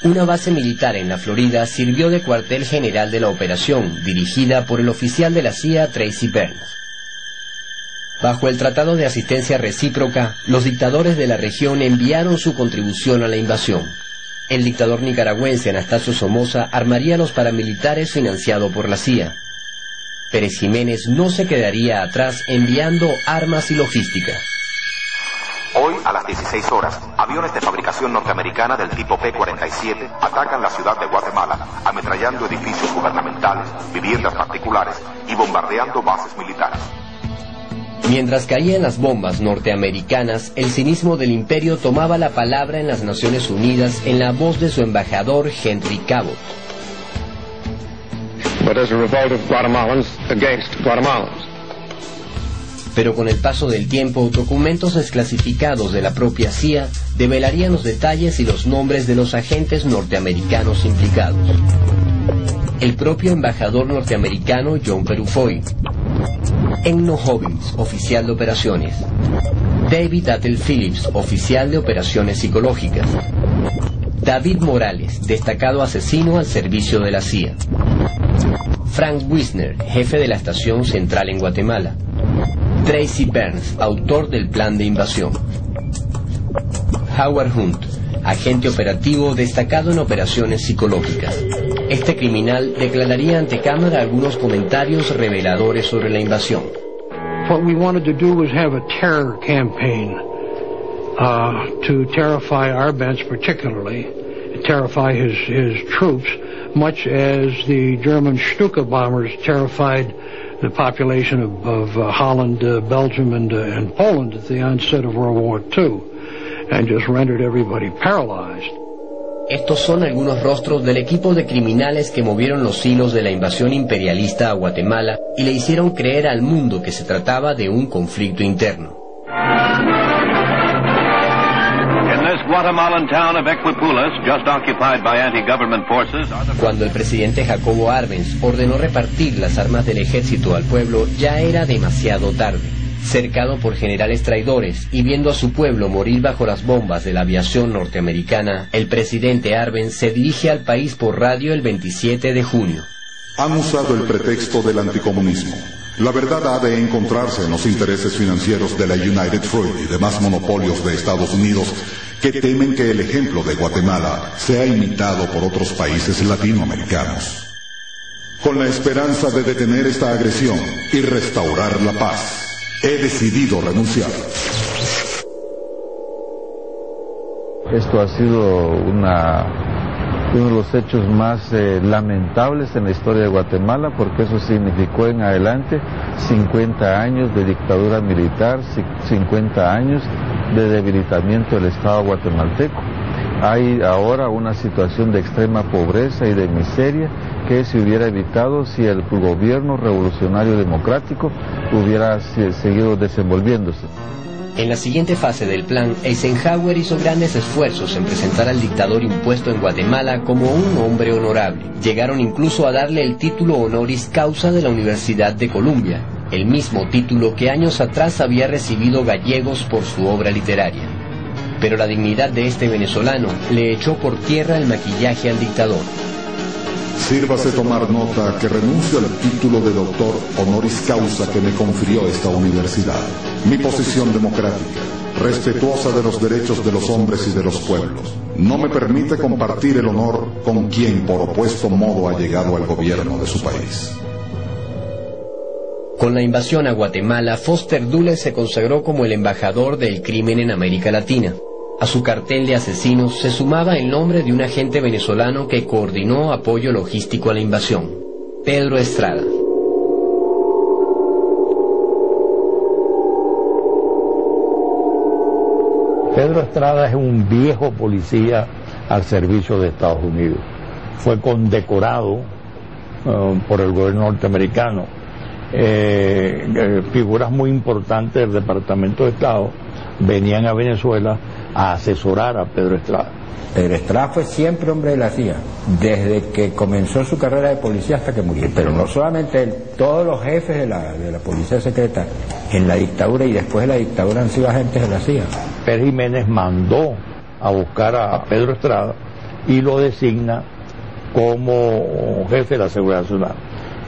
Una base militar en la Florida sirvió de cuartel general de la operación, dirigida por el oficial de la CIA Tracy Burns. Bajo el Tratado de Asistencia Recíproca, los dictadores de la región enviaron su contribución a la invasión. El dictador nicaragüense Anastasio Somoza armaría a los paramilitares financiado por la CIA. Pérez Jiménez no se quedaría atrás enviando armas y logística. Hoy, a las 16 horas, aviones de fabricación norteamericana del tipo P-47 atacan la ciudad de Guatemala, ametrallando edificios gubernamentales, viviendas particulares y bombardeando bases militares. Mientras caían las bombas norteamericanas, el cinismo del imperio tomaba la palabra en las Naciones Unidas en la voz de su embajador Henry Cabot. But as a revolt of Guatemalans against Guatemalans. Pero con el paso del tiempo, documentos desclasificados de la propia CIA develarían los detalles y los nombres de los agentes norteamericanos implicados. El propio embajador norteamericano John Perufoy, Enno Hobbins, oficial de operaciones, David Attel Phillips, oficial de operaciones psicológicas, David Morales, destacado asesino al servicio de la CIA, Frank Wisner, jefe de la estación central en Guatemala, Tracy Burns, autor del plan de invasión, Howard Hunt, agente operativo destacado en operaciones psicológicas. Este criminal declararía ante cámara algunos comentarios reveladores sobre la invasión. What we wanted to do was have a terror campaign to terrify Arbenz particularly, terrify his troops, much as the German Stuka bombers terrified the population of Holland, Belgium, and Poland at the onset of World War II, and just rendered everybody paralyzed. Estos son algunos rostros del equipo de criminales que movieron los hilos de la invasión imperialista a Guatemala y le hicieron creer al mundo que se trataba de un conflicto interno. Guatemalan town of Equipulas, just occupied by anti-government forces. Cuando el presidente Jacobo Arbenz ordenó repartir las armas del ejército al pueblo, ya era demasiado tarde. Cercado por generales traidores y viendo a su pueblo morir bajo las bombas de la aviación norteamericana, el presidente Arbenz se dirige al país por radio el 27 de junio. Han usado el pretexto del anticomunismo. La verdad ha de encontrarse en los intereses financieros de la United Fruit y demás monopolios de Estados Unidos que temen que el ejemplo de Guatemala sea imitado por otros países latinoamericanos. Con la esperanza de detener esta agresión y restaurar la paz, he decidido renunciar. Esto ha sido uno de los hechos más lamentables en la historia de Guatemala, porque eso significó en adelante 50 años de dictadura militar, 50 años de debilitamiento del Estado guatemalteco. Hay ahora una situación de extrema pobreza y de miseria que se hubiera evitado si el gobierno revolucionario democrático hubiera seguido desenvolviéndose. En la siguiente fase del plan, Eisenhower hizo grandes esfuerzos en presentar al dictador impuesto en Guatemala como un hombre honorable. Llegaron incluso a darle el título honoris causa de la Universidad de Columbia, el mismo título que años atrás había recibido Gallegos por su obra literaria. Pero la dignidad de este venezolano le echó por tierra el maquillaje al dictador. Sírvase tomar nota que renuncio al título de doctor honoris causa que me confirió esta universidad. Mi posición democrática, respetuosa de los derechos de los hombres y de los pueblos, no me permite compartir el honor con quien por opuesto modo ha llegado al gobierno de su país. Con la invasión a Guatemala, Foster Dulles se consagró como el embajador del crimen en América Latina. A su cartel de asesinos se sumaba el nombre de un agente venezolano que coordinó apoyo logístico a la invasión, Pedro Estrada. Pedro Estrada es un viejo policía al servicio de Estados Unidos. Fue condecorado por el gobierno norteamericano. Figuras muy importantes del Departamento de Estado venían a Venezuela a asesorar a Pedro Estrada. Pedro Estrada fue siempre hombre de la CIA, desde que comenzó su carrera de policía hasta que murió. Pero no solamente él, todos los jefes de la policía secreta en la dictadura y después de la dictadura han sido agentes de la CIA. Pérez Jiménez mandó a buscar a Pedro Estrada y lo designa como jefe de la Seguridad Nacional.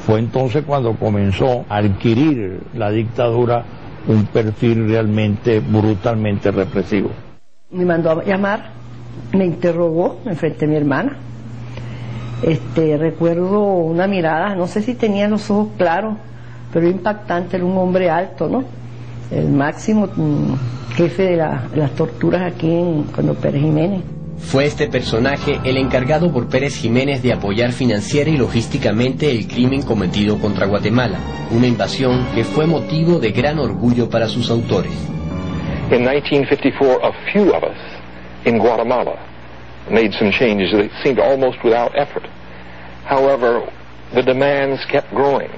Fue entonces cuando comenzó a adquirir la dictadura un perfil realmente brutalmente represivo. Me mandó a llamar, me interrogó enfrente de mi hermana. Recuerdo una mirada, no sé si tenía los ojos claros, pero impactante. Era un hombre alto, ¿no? El máximo jefe de las torturas aquí cuando Pérez Jiménez. Fue este personaje el encargado por Pérez Jiménez de apoyar financiera y logísticamente el crimen cometido contra Guatemala, una invasión que fue motivo de gran orgullo para sus autores. In 1954, a few of us in Guatemala made some changes that seemed almost without effort. However, the demands kept growing.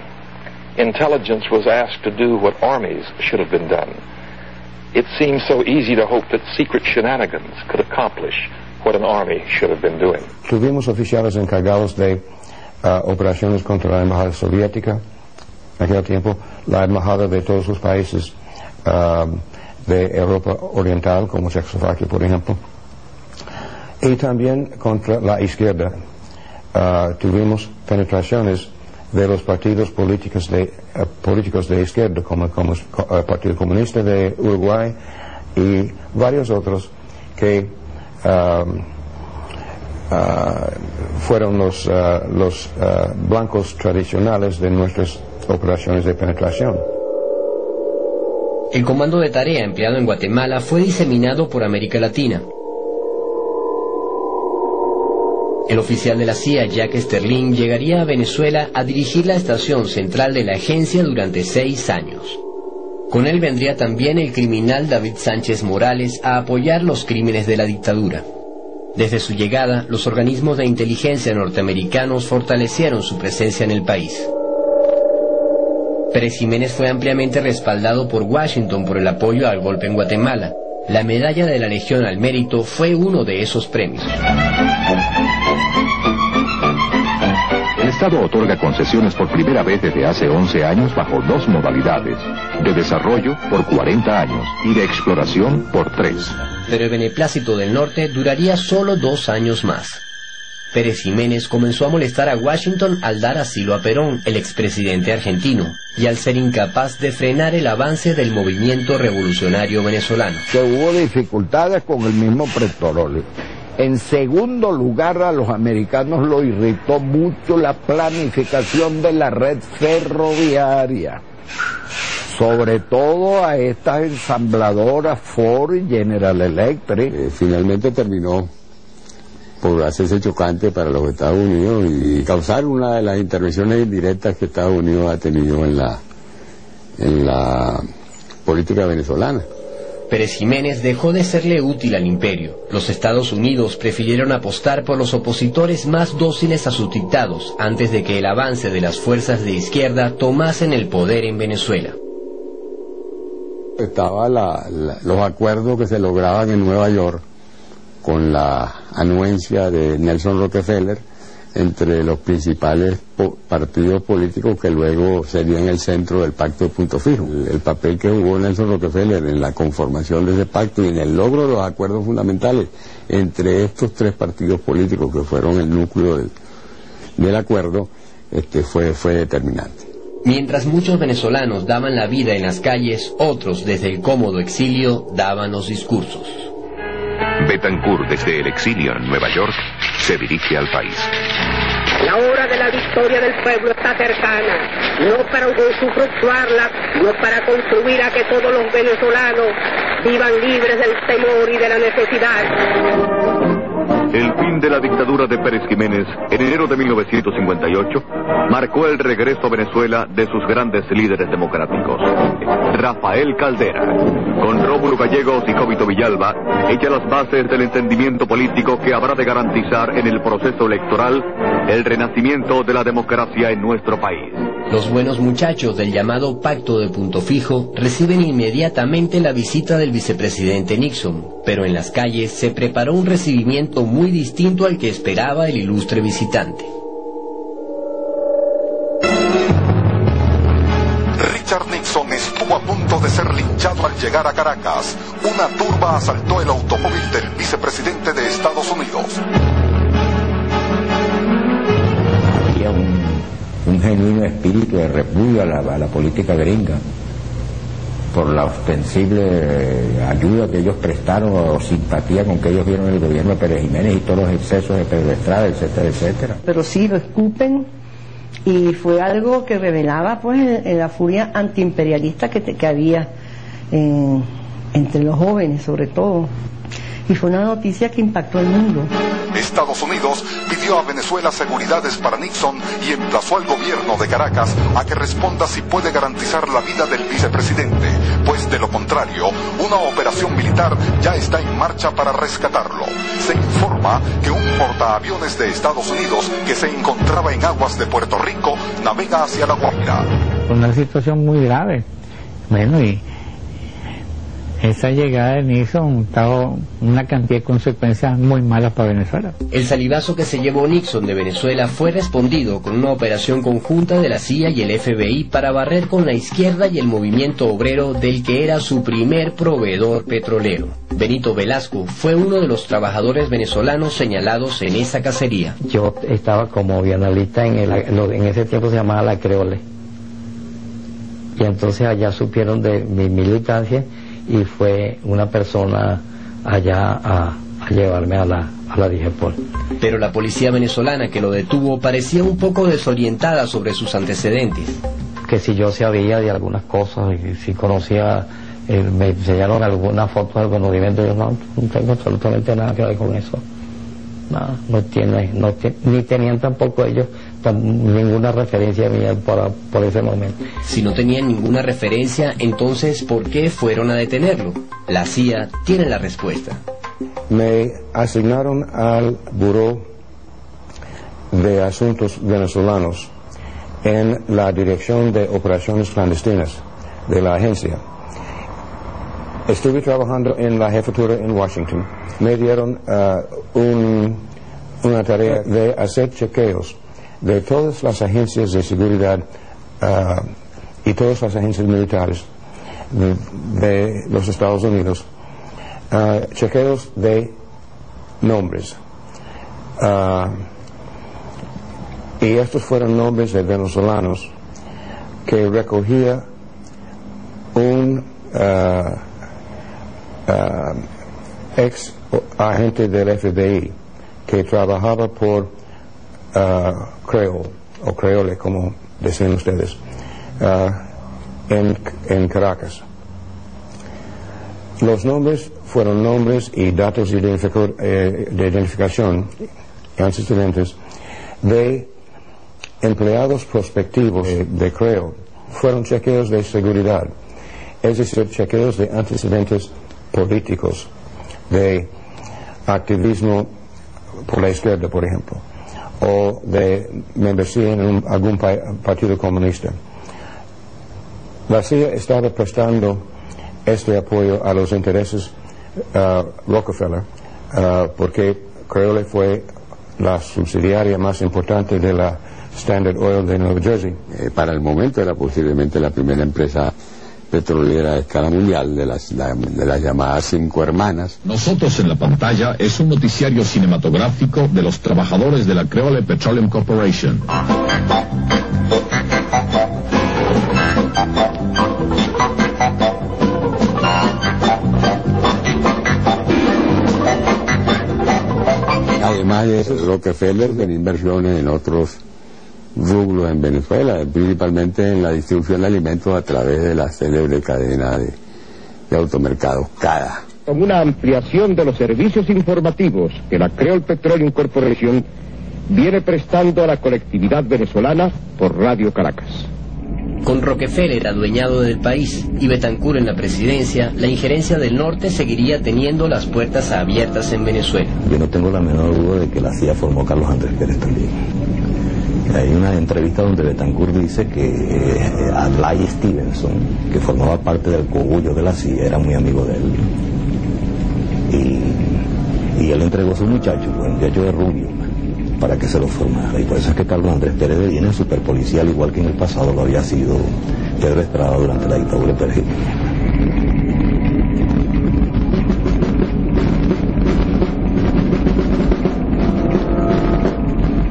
Intelligence was asked to do what armies should have been done. It seemed so easy to hope that secret shenanigans could accomplish what an army should have been doing. Tuvimos oficiales encargados de operaciones contra la embajada soviética en aquel tiempo, la embajada de todos los países de Europa Oriental, como Checoslovaquia, por ejemplo. Y también contra la izquierda tuvimos penetraciones de los partidos políticos de izquierda, como el Partido Comunista de Uruguay y varios otros que fueron los blancos tradicionales de nuestras operaciones de penetración. El comando de tarea empleado en Guatemala fue diseminado por América Latina. El oficial de la CIA, Jack Sterling, llegaría a Venezuela a dirigir la estación central de la agencia durante 6 años. Con él vendría también el criminal David Sánchez Morales a apoyar los crímenes de la dictadura. Desde su llegada, los organismos de inteligencia norteamericanos fortalecieron su presencia en el país. Pérez Jiménez fue ampliamente respaldado por Washington por el apoyo al golpe en Guatemala. La medalla de la Legión al Mérito fue uno de esos premios. El Estado otorga concesiones por primera vez desde hace 11 años bajo 2 modalidades, de desarrollo por 40 años y de exploración por 3. Pero el beneplácito del norte duraría solo 2 años más. Pérez Jiménez comenzó a molestar a Washington al dar asilo a Perón, el expresidente argentino, y al ser incapaz de frenar el avance del movimiento revolucionario venezolano. Que hubo dificultades con el mismo petróleo. En segundo lugar, a los americanos lo irritó mucho la planificación de la red ferroviaria, sobre todo a estas ensambladoras Ford y General Electric. Finalmente terminó por hacerse chocante para los Estados Unidos y causar una de las intervenciones indirectas que Estados Unidos ha tenido en la política venezolana. Pérez Jiménez dejó de serle útil al imperio. Los Estados Unidos prefirieron apostar por los opositores más dóciles a sus dictados antes de que el avance de las fuerzas de izquierda tomasen el poder en Venezuela. Estaban los acuerdos que se lograban en Nueva York con la anuencia de Nelson Rockefeller entre los principales partidos políticos que luego serían el centro del pacto de Punto Fijo. El papel que jugó Nelson Rockefeller en la conformación de ese pacto y en el logro de los acuerdos fundamentales entre estos 3 partidos políticos que fueron el núcleo del acuerdo fue determinante. Mientras muchos venezolanos daban la vida en las calles, otros desde el cómodo exilio daban los discursos. Betancourt, desde el exilio en Nueva York, se dirige al país. La hora de la victoria del pueblo está cercana, no para usufructuarla, sino para contribuir a que todos los venezolanos vivan libres del temor y de la necesidad. El fin de la dictadura de Pérez Jiménez, en enero de 1958, marcó el regreso a Venezuela de sus grandes líderes democráticos. Rafael Caldera, con Rómulo Gallegos y Jovito Villalba, echa las bases del entendimiento político que habrá de garantizar en el proceso electoral el renacimiento de la democracia en nuestro país. Los buenos muchachos del llamado Pacto de Punto Fijo reciben inmediatamente la visita del vicepresidente Nixon, pero en las calles se preparó un recibimiento muy distinto al que esperaba el ilustre visitante. Richard Nixon estuvo a punto de ser linchado al llegar a Caracas. Una turba asaltó el automóvil del vicepresidente de Estados Unidos. Había un genuino espíritu de repudio a la política gringa por la ostensible ayuda que ellos prestaron o simpatía con que ellos vieron el gobierno de Pérez Jiménez y todos los excesos de Pedro Estrada, etcétera, etcétera. Pero sí, lo escupen, y fue algo que revelaba pues la furia antiimperialista que había entre los jóvenes sobre todo, y fue una noticia que impactó al mundo. Estados Unidos pidió a Venezuela seguridades para Nixon y emplazó al gobierno de Caracas a que responda si puede garantizar la vida del vicepresidente, pues de lo contrario, una operación militar ya está en marcha para rescatarlo. Se informa que un portaaviones de Estados Unidos que se encontraba en aguas de Puerto Rico navega hacia La Guaira. Una situación muy grave. Bueno, y esa llegada de Nixon trajo una cantidad de consecuencias muy malas para Venezuela. El salivazo que se llevó Nixon de Venezuela fue respondido con una operación conjunta de la CIA y el FBI para barrer con la izquierda y el movimiento obrero del que era su primer proveedor petrolero. Benito Velasco fue uno de los trabajadores venezolanos señalados en esa cacería. Yo estaba como bienalista en ese tiempo se llamaba La Creole, y entonces allá supieron de mi militancia y fue una persona allá a llevarme a la DIGEPOL. Pero la policía venezolana que lo detuvo parecía un poco desorientada sobre sus antecedentes. Que si yo sabía de algunas cosas, y si conocía, me enseñaron algunas fotos del conocimiento, yo no tengo absolutamente nada que ver con eso. Nada, ni tenían tampoco ellos ninguna referencia mía por ese momento. Si no tenían ninguna referencia, entonces ¿por qué fueron a detenerlo? La CIA tiene la respuesta. Me asignaron al Buró de Asuntos Venezolanos en la Dirección de Operaciones Clandestinas de la agencia. Estuve trabajando en la jefatura en Washington. Me dieron una tarea de hacer chequeos de todas las agencias de seguridad y todas las agencias militares de los Estados Unidos, chequeos de nombres, y estos fueron nombres de venezolanos que recogía un ex agente del FBI que trabajaba por Creole, o Creole como decían ustedes, en Caracas. Los nombres fueron nombres y datos de identificación y antecedentes de empleados prospectivos de Creole. Fueron chequeos de seguridad, es decir, chequeos de antecedentes políticos, de activismo por la izquierda, por ejemplo, o de membresía en algún partido comunista. La CIA estaba prestando este apoyo a los intereses Rockefeller, porque Creole fue la subsidiaria más importante de la Standard Oil de Nueva Jersey. Para el momento era posiblemente la primera empresa petrolera a escala mundial de las llamadas 5 hermanas. Nosotros en la pantalla es un noticiario cinematográfico de los trabajadores de la Creole Petroleum Corporation. Además de eso, Rockefeller tenía inversiones en otros rubros en Venezuela, principalmente en la distribución de alimentos a través de la célebre cadena de automercados CADA. Con una ampliación de los servicios informativos que la Creole Petroleum Corporation viene prestando a la colectividad venezolana por Radio Caracas. Con Rockefeller adueñado del país y Betancur en la presidencia, la injerencia del norte seguiría teniendo las puertas abiertas en Venezuela. Yo no tengo la menor duda de que la CIA formó Carlos Andrés Pérez también. Hay una entrevista donde Betancourt dice que Adlai Stevenson, que formaba parte del cogullo de la CIA, era muy amigo de él. Y él entregó a su muchacho, el muchacho de Rubio, para que se lo formara. Y por eso es que Carlos Andrés Pérez de Viena es superpolicial, igual que en el pasado lo había sido Pedro Estrada durante la dictadura de Pérez Jiménez.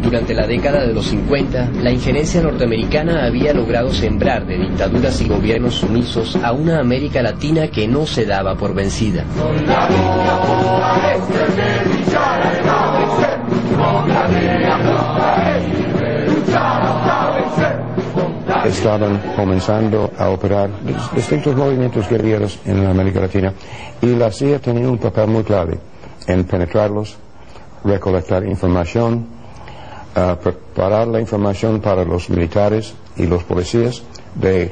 Durante la década de los 50, la injerencia norteamericana había logrado sembrar de dictaduras y gobiernos sumisos a una América Latina que no se daba por vencida. Estaban comenzando a operar distintos movimientos guerrilleros en América Latina y la CIA tenía un papel muy clave en penetrarlos, recolectar información, preparar la información para los militares y los policías de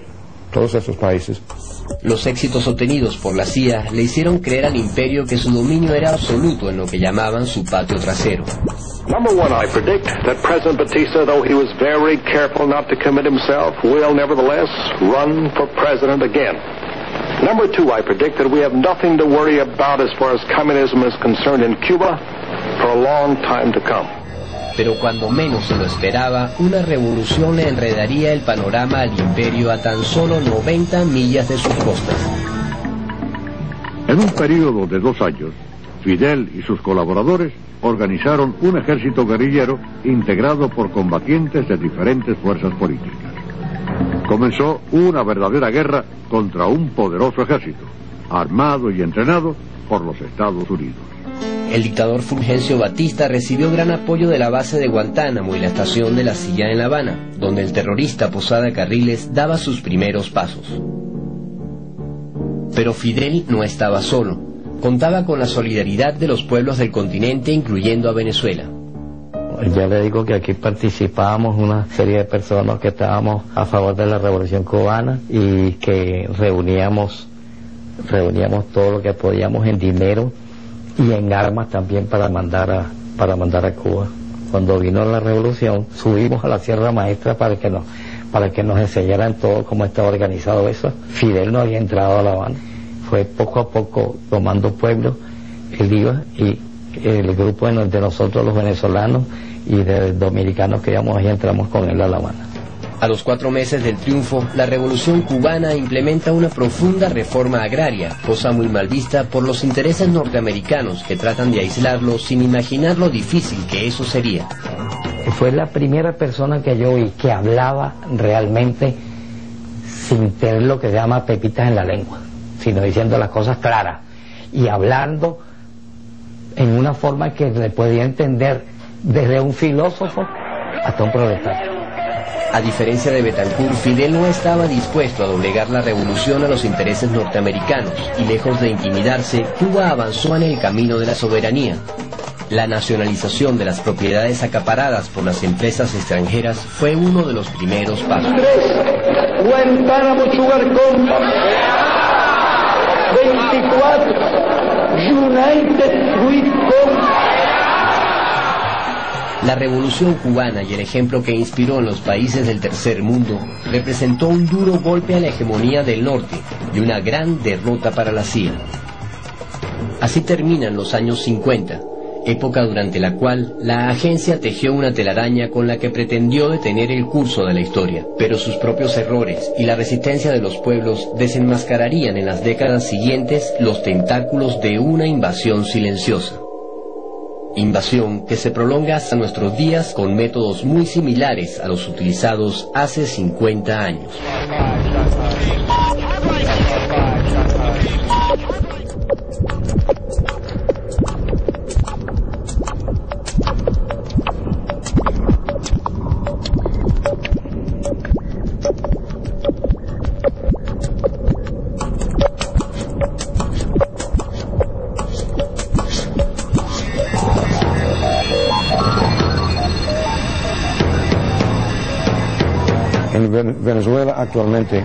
todos estos países. Los éxitos obtenidos por la CIA le hicieron creer al imperio que su dominio era absoluto en lo que llamaban su patio trasero. Number one, I predict that President Batista, though he was very careful not to commit himself, will nevertheless run for president again. Number two, I predict that we have nothing to worry about as far as communism is concerned in Cuba for a long time to come. Pero cuando menos se lo esperaba, una revolución le enredaría el panorama al imperio a tan solo 90 millas de sus costas. En un periodo de 2 años, Fidel y sus colaboradores organizaron un ejército guerrillero integrado por combatientes de diferentes fuerzas políticas. Comenzó una verdadera guerra contra un poderoso ejército, armado y entrenado por los Estados Unidos. El dictador Fulgencio Batista recibió gran apoyo de la base de Guantánamo y la estación de la CIA en La Habana, donde el terrorista Posada Carriles daba sus primeros pasos. Pero Fidel no estaba solo. Contaba con la solidaridad de los pueblos del continente, incluyendo a Venezuela. Ya le digo que aquí participábamos una serie de personas que estábamos a favor de la Revolución Cubana y que reuníamos todo lo que podíamos en dinero y en armas también para mandar a Cuba. Cuando vino la revolución subimos a la Sierra Maestra para que nos enseñaran todo cómo estaba organizado eso. Fidel no había entrado a La Habana, fue poco a poco tomando pueblo, él iba y el grupo de nosotros los venezolanos y de dominicanos que íbamos ahí entramos con él a La Habana. A los 4 meses del triunfo, la Revolución Cubana implementa una profunda reforma agraria, cosa muy mal vista por los intereses norteamericanos que tratan de aislarlo sin imaginar lo difícil que eso sería. Fue la primera persona que yo oí que hablaba realmente sin tener lo que se llama pepitas en la lengua, sino diciendo las cosas claras y hablando en una forma que le podía entender desde un filósofo hasta un proletario. A diferencia de Betancourt, Fidel no estaba dispuesto a doblegar la revolución a los intereses norteamericanos y lejos de intimidarse, Cuba avanzó en el camino de la soberanía. La nacionalización de las propiedades acaparadas por las empresas extranjeras fue uno de los primeros pasos. Guantánamo Sugar Company, 24, United Fruit Company. La revolución cubana y el ejemplo que inspiró en los países del tercer mundo representó un duro golpe a la hegemonía del norte y una gran derrota para la CIA. Así terminan los años 50, época durante la cual la agencia tejió una telaraña con la que pretendió detener el curso de la historia, pero sus propios errores y la resistencia de los pueblos desenmascararían en las décadas siguientes los tentáculos de una invasión silenciosa. Invasión que se prolonga hasta nuestros días con métodos muy similares a los utilizados hace 50 años. En Venezuela actualmente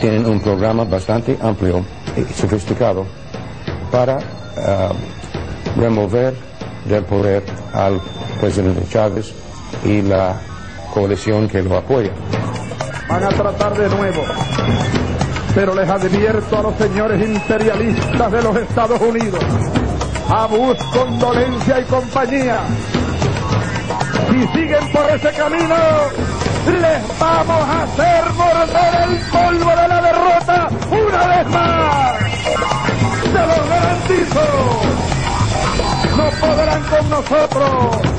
tienen un programa bastante amplio y sofisticado para remover del poder al presidente Chávez y la coalición que lo apoya. Van a tratar de nuevo, pero les advierto a los señores imperialistas de los Estados Unidos, a Bush, Condolencia y compañía, si siguen por ese camino, les vamos a hacer morder el polvo de la derrota una vez más. ¡Se los garantizo! ¡No podrán con nosotros!